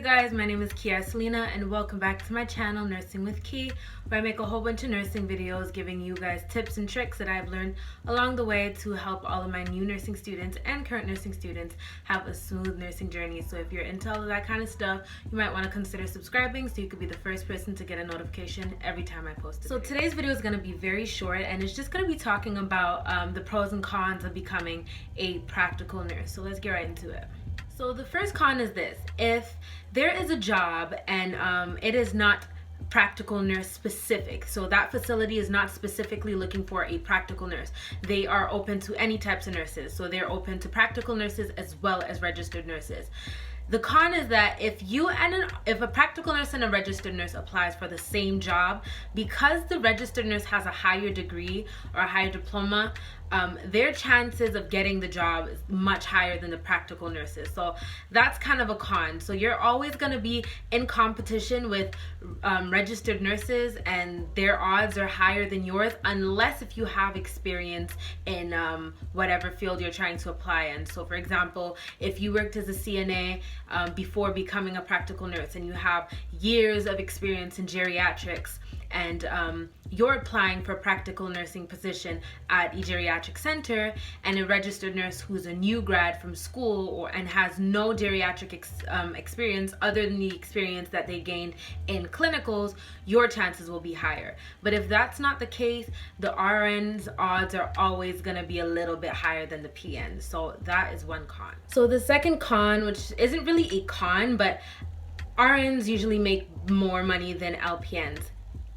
Hey guys, my name is Kia Selena and welcome back to my channel Nursing with Key, where I make a whole bunch of nursing videos giving you guys tips and tricks that I've learned along the way to help all of my new nursing students and current nursing students have a smooth nursing journey. So if you're into all of that kind of stuff, you might want to consider subscribing so you could be the first person to get a notification every time I post a video. So today's video is going to be very short and it's just going to be talking about the pros and cons of becoming a practical nurse. So let's get right into it. So the first con is this: if there is a job and it is not practical nurse specific, so that facility is not specifically looking for a practical nurse, they are open to any types of nurses. So they're open to practical nurses as well as registered nurses. The con is that if a practical nurse and a registered nurse applies for the same job, because the registered nurse has a higher degree or a higher diploma, their chances of getting the job is much higher than the practical nurses. So that's kind of a con. So you're always going to be in competition with registered nurses, and their odds are higher than yours unless if you have experience in whatever field you're trying to apply in. So for example, if you worked as a CNA before becoming a practical nurse and you have years of experience in geriatrics, and you're applying for a practical nursing position at a geriatric center, and a registered nurse who's a new grad from school and has no geriatric experience other than the experience that they gained in clinicals, your chances will be higher. But if that's not the case, the RN's odds are always going to be a little bit higher than the PN's. So that is one con. So the second con, which isn't really a con, but RNs usually make more money than LPNs.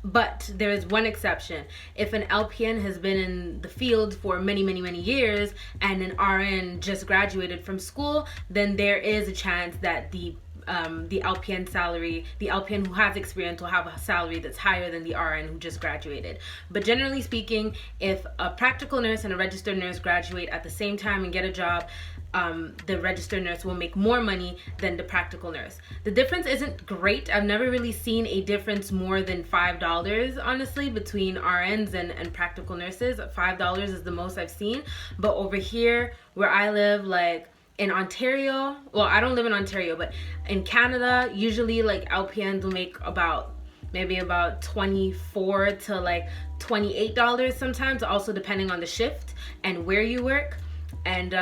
But there is one exception. If an LPN has been in the field for many years and an RN just graduated from school, then there is a chance that the LPN salary, the LPN who has experience will have a salary that's higher than the RN who just graduated. But generally speaking, if a practical nurse and a registered nurse graduate at the same time and get a job, the registered nurse will make more money than the practical nurse. The difference isn't great. I've never really seen a difference more than $5, honestly, between RNs and practical nurses. $5 is the most I've seen. But over here where I live, like in Ontario, well, I don't live in Ontario, but in Canada, usually like LPNs will make maybe about $24 to like $28 sometimes, also depending on the shift and where you work. And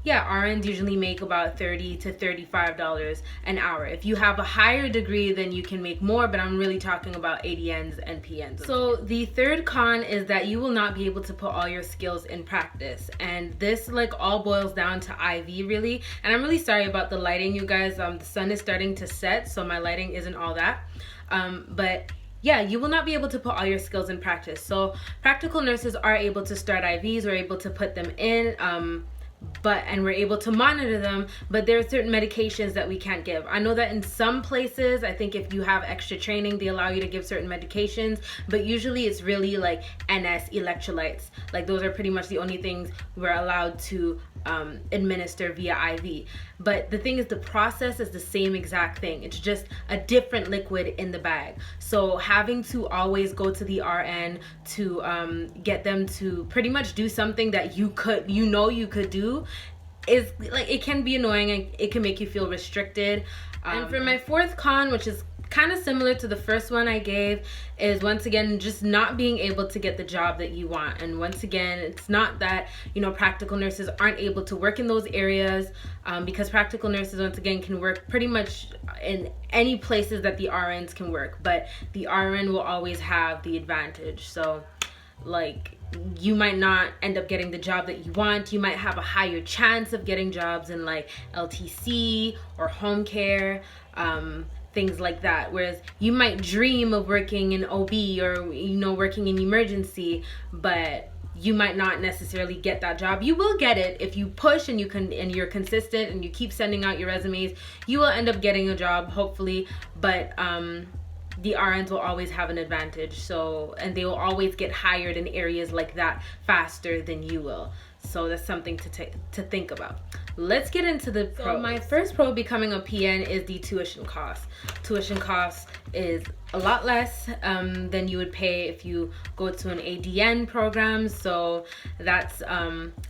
yeah, RNs usually make about $30 to $35 an hour. If you have a higher degree, then you can make more, but I'm really talking about ADNs and PNs. So the third con is that you will not be able to put all your skills in practice. And this like all boils down to IV really. And I'm really sorry about the lighting, you guys. The sun is starting to set, so my lighting isn't all that. But yeah, you will not be able to put all your skills in practice. So practical nurses are able to start IVs, we're able to put them in, and we're able to monitor them, but there are certain medications that we can't give. I know that in some places, I think if you have extra training, they allow you to give certain medications, but usually it's really like NS electrolytes. Like those are pretty much the only things we're allowed to administer via IV. But the thing is, the process is the same exact thing. It's just a different liquid in the bag. So having to always go to the RN to get them to pretty much do something that you could do is like, it can be annoying and it can make you feel restricted. And for my fourth con, which is kind of similar to the first one I gave, is once again just not being able to get the job that you want. And once again, it's not that practical nurses aren't able to work in those areas, because practical nurses once again can work pretty much in any places that the RNs can work, but the RN will always have the advantage. So like, you might not end up getting the job that you want. You might have a higher chance of getting jobs in like LTC or home care, things like that. Whereas you might dream of working in OB or working in emergency, but you might not necessarily get that job. You will get it if you push and you're consistent and you keep sending out your resumes. You will end up getting a job, hopefully, but the RNs will always have an advantage. So, and they will always get hired in areas like that faster than you will. So that's something to think about. Let's get into the pros. So my first pro becoming a PN is the tuition cost. Tuition cost is a lot less than you would pay if you go to an ADN program. So that's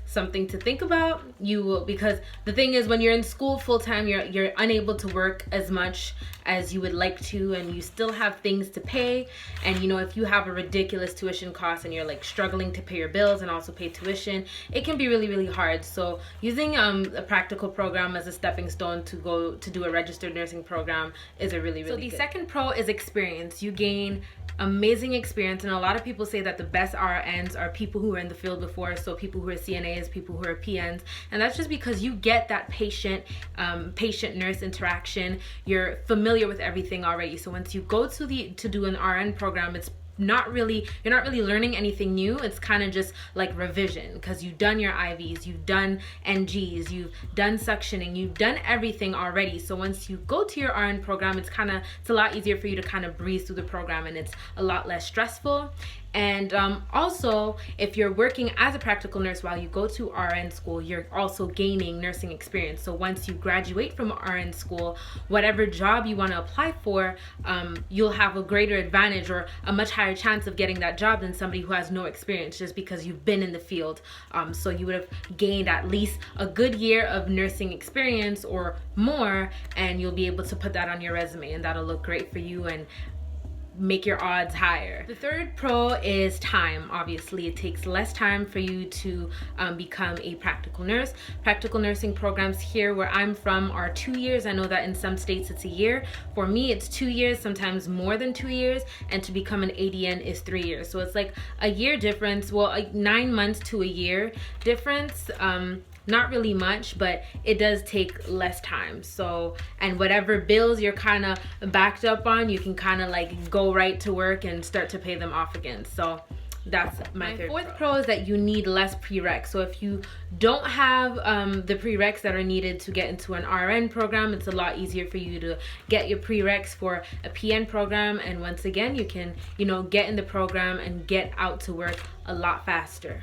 something to think about. You will, because the thing is, when you're in school full-time, you're unable to work as much as you would like to, and you still have things to pay. And you know, if you have a ridiculous tuition cost and you're like struggling to pay your bills and also pay tuition, it can be really, really hard. So using a practical program as a stepping stone to go to do a registered nursing program is a really, really good. So the second pro is experience. You gain amazing experience, and a lot of people say that the best RNs are people who are in the field before, so people who are CNAs, people who are PNs, and that's just because you get that patient nurse interaction. You're familiar with everything already. So once you go to do an RN program, you're not really learning anything new. It's kind of just like revision, because you've done your IVs, you've done NGs, you've done suctioning, you've done everything already. So once you go to your RN program, it's a lot easier for you to kind of breeze through the program, and it's a lot less stressful. And also, if you're working as a practical nurse while you go to RN school, you're also gaining nursing experience. So once you graduate from RN school, whatever job you want to apply for, you'll have a greater advantage or a much higher chance of getting that job than somebody who has no experience, just because you've been in the field. So you would have gained at least a good year of nursing experience or more, and you'll be able to put that on your resume, and that'll look great for you and make your odds higher. The third pro is time. Obviously, it takes less time for you to become a practical nurse. Practical nursing programs here where I'm from are 2 years. I know that in some states it's a year. For me, it's 2 years, sometimes more than 2 years, and to become an ADN is 3 years. So it's like a year difference, well, like 9 months to a year difference. Not really much, but it does take less time. So, and whatever bills you're kind of backed up on, you can kind of like go right to work and start to pay them off again. So that's my fourth pro is that you need less prereqs. So if you don't have the prereqs that are needed to get into an RN program, it's a lot easier for you to get your prereqs for a PN program. And once again, you can, you know, get in the program and get out to work a lot faster.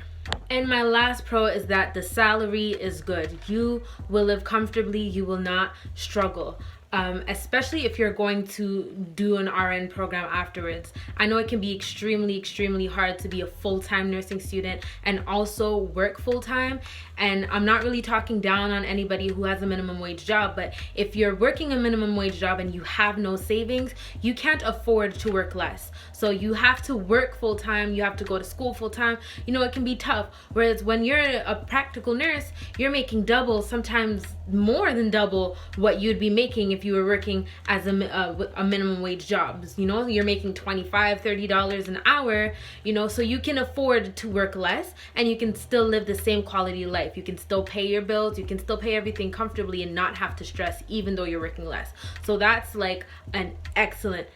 And my last pro is that the salary is good. You will live comfortably, you will not struggle. Especially if you're going to do an RN program afterwards. I know it can be extremely hard to be a full-time nursing student and also work full-time. And I'm not really talking down on anybody who has a minimum wage job, but if you're working a minimum wage job and you have no savings, you can't afford to work less. So you have to work full-time, you have to go to school full-time. You know, it can be tough. Whereas when you're a practical nurse, you're making double, sometimes more than double what you'd be making if you were working as a minimum wage job. You know, you're making $25-30 an hour, you know, so you can afford to work less and you can still live the same quality of life. You can still pay your bills, you can still pay everything comfortably and not have to stress even though you're working less. So that's like an excellent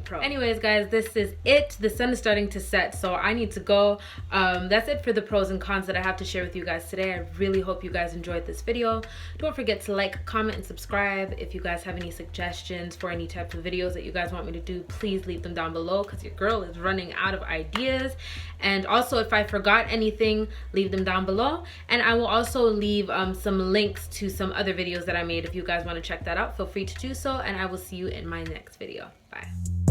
pro. Anyways, guys, this is it. The sun is starting to set, so I need to go. That's it for the pros and cons that I have to share with you guys today. I really hope you guys enjoyed this video. Don't forget to like, comment, and subscribe. If you guys have any suggestions for any type of videos that you guys want me to do, please leave them down below, because your girl is running out of ideas. And also, if I forgot anything, leave them down below. And I will also leave some links to some other videos that I made. If you guys want to check that out, feel free to do so, and I will see you in my next video. Bye.